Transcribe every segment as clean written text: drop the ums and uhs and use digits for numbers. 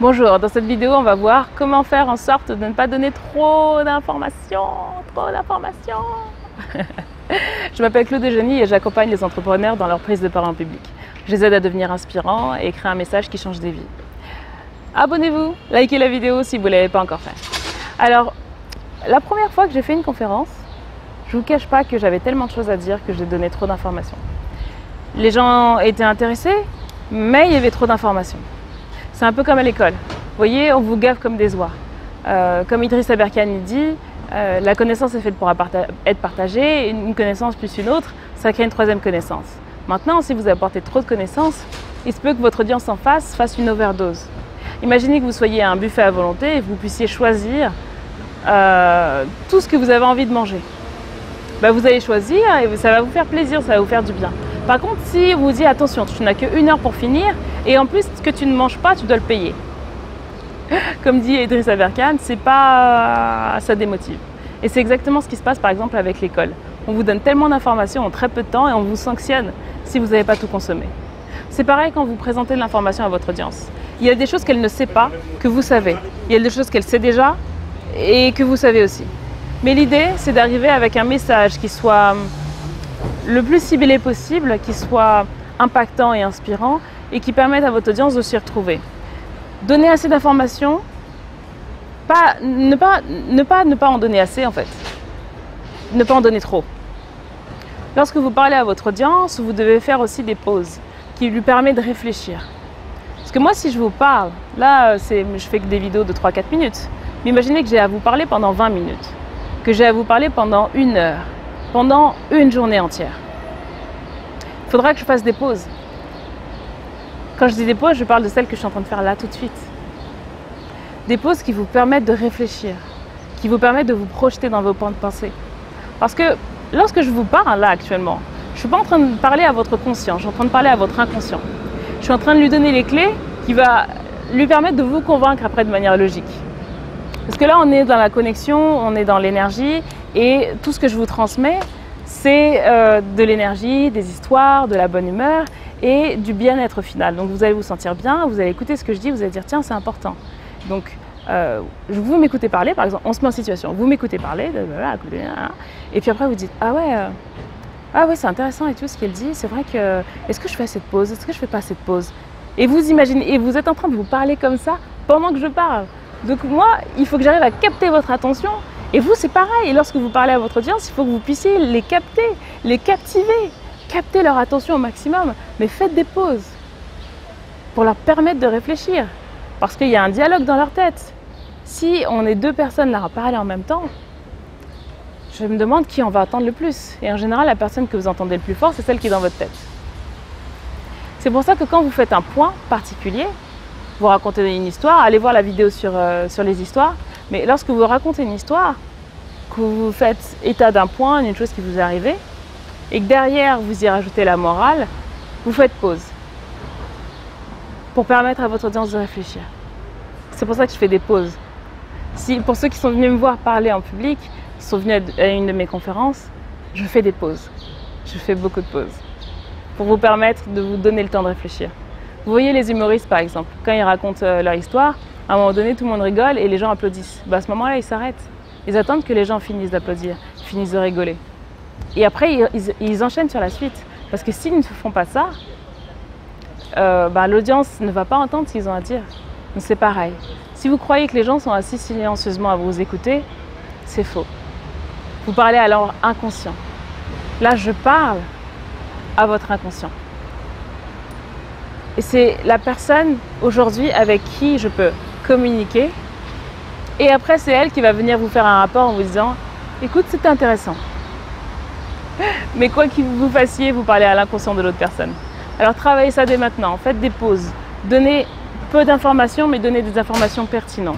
Bonjour, dans cette vidéo, on va voir comment faire en sorte de ne pas donner trop d'informations. Je m'appelle Claude Eugénie et j'accompagne les entrepreneurs dans leur prise de parole en public. Je les aide à devenir inspirants et créer un message qui change des vies. Abonnez-vous, likez la vidéo si vous ne l'avez pas encore fait. Alors, la première fois que j'ai fait une conférence, je ne vous cache pas que j'avais tellement de choses à dire que j'ai donné trop d'informations. Les gens étaient intéressés, mais il y avait trop d'informations. C'est un peu comme à l'école. Vous voyez, on vous gave comme des oies. Comme Idriss Aberkane dit, la connaissance est faite pour être partagée, une connaissance plus une autre, ça crée une troisième connaissance. Maintenant, si vous apportez trop de connaissances, il se peut que votre audience en face fasse une overdose. Imaginez que vous soyez à un buffet à volonté et que vous puissiez choisir tout ce que vous avez envie de manger. Vous allez choisir et ça va vous faire plaisir, ça va vous faire du bien. Par contre, si on vous dit attention, tu n'as qu'une heure pour finir et en plus ce que tu ne manges pas, tu dois le payer. Comme dit Idriss Aberkane, ça démotive. Et c'est exactement ce qui se passe par exemple avec l'école. On vous donne tellement d'informations en très peu de temps et on vous sanctionne si vous n'avez pas tout consommé. C'est pareil quand vous présentez de l'information à votre audience. Il y a des choses qu'elle ne sait pas, que vous savez. Il y a des choses qu'elle sait déjà et que vous savez aussi. Mais l'idée, c'est d'arriver avec un message qui soit le plus ciblé possible, qui soit impactant et inspirant et qui permette à votre audience de s'y retrouver. Donner assez d'informations, ne pas en donner assez en fait. Ne pas en donner trop. Lorsque vous parlez à votre audience, vous devez faire aussi des pauses qui lui permettent de réfléchir. Parce que moi, si je vous parle, là, je fais que des vidéos de 3-4 minutes. Mais imaginez que j'ai à vous parler pendant 20 minutes, que j'ai à vous parler pendant 1 heure, pendant une journée entière. Il faudra que je fasse des pauses. Quand je dis des pauses, je parle de celles que je suis en train de faire là tout de suite. Des pauses qui vous permettent de réfléchir, qui vous permettent de vous projeter dans vos pans de pensée. Parce que lorsque je vous parle là actuellement, je ne suis pas en train de parler à votre conscient, je suis en train de parler à votre inconscient. Je suis en train de lui donner les clés qui vont lui permettre de vous convaincre après de manière logique. Parce que là, on est dans la connexion, on est dans l'énergie et tout ce que je vous transmets, c'est de l'énergie, des histoires, de la bonne humeur et du bien-être final. Donc vous allez vous sentir bien, vous allez écouter ce que je dis, vous allez dire tiens, c'est important. Donc vous m'écoutez parler, par exemple, on se met en situation, vous m'écoutez parler, et puis après vous dites ah ouais c'est intéressant et tout ce qu'elle dit, c'est vrai que est-ce que je fais cette pause, est-ce que je fais pas cette pause? Et vous imaginez, et vous êtes en train de vous parler comme ça pendant que je parle. Donc moi, il faut que j'arrive à capter votre attention. Et vous, c'est pareil. Et lorsque vous parlez à votre audience, il faut que vous puissiez les capter, les captiver, capter leur attention au maximum. Mais faites des pauses pour leur permettre de réfléchir. Parce qu'il y a un dialogue dans leur tête. Si on est 2 personnes là à parler en même temps, je me demande qui on va entendre le plus. Et en général, la personne que vous entendez le plus fort, c'est celle qui est dans votre tête. C'est pour ça que quand vous faites un point particulier, vous racontez une histoire, allez voir la vidéo sur les histoires, mais lorsque vous racontez une histoire, que vous faites état d'un point, d'une chose qui vous est arrivée, et que derrière vous y rajoutez la morale, vous faites pause pour permettre à votre audience de réfléchir. C'est pour ça que je fais des pauses. Pour ceux qui sont venus me voir parler en public, qui sont venus à une de mes conférences, je fais des pauses. Je fais beaucoup de pauses pour vous permettre de vous donner le temps de réfléchir. Vous voyez les humoristes par exemple, quand ils racontent leur histoire, à un moment donné tout le monde rigole et les gens applaudissent. À ce moment-là ils s'arrêtent, ils attendent que les gens finissent d'applaudir, finissent de rigoler. Et après ils enchaînent sur la suite, parce que s'ils ne font pas ça, l'audience ne va pas entendre ce qu'ils ont à dire. Donc c'est pareil, si vous croyez que les gens sont assis silencieusement à vous écouter, c'est faux. Vous parlez à leur inconscient. Là je parle à votre inconscient. Et c'est la personne aujourd'hui avec qui je peux communiquer. Et après, c'est elle qui va venir vous faire un rapport en vous disant « Écoute, c'était intéressant. » Mais quoi que vous fassiez, vous parlez à l'inconscient de l'autre personne. Alors travaillez ça dès maintenant, faites des pauses. Donnez peu d'informations, mais donnez des informations pertinentes.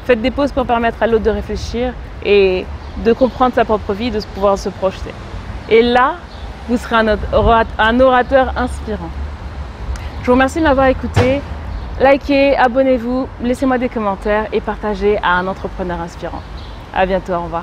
Faites des pauses pour permettre à l'autre de réfléchir et de comprendre sa propre vie, de pouvoir se projeter. Et là, vous serez un orateur inspirant. Je vous remercie de m'avoir écouté. Likez, abonnez-vous, laissez-moi des commentaires et partagez à un entrepreneur inspirant. À bientôt, au revoir.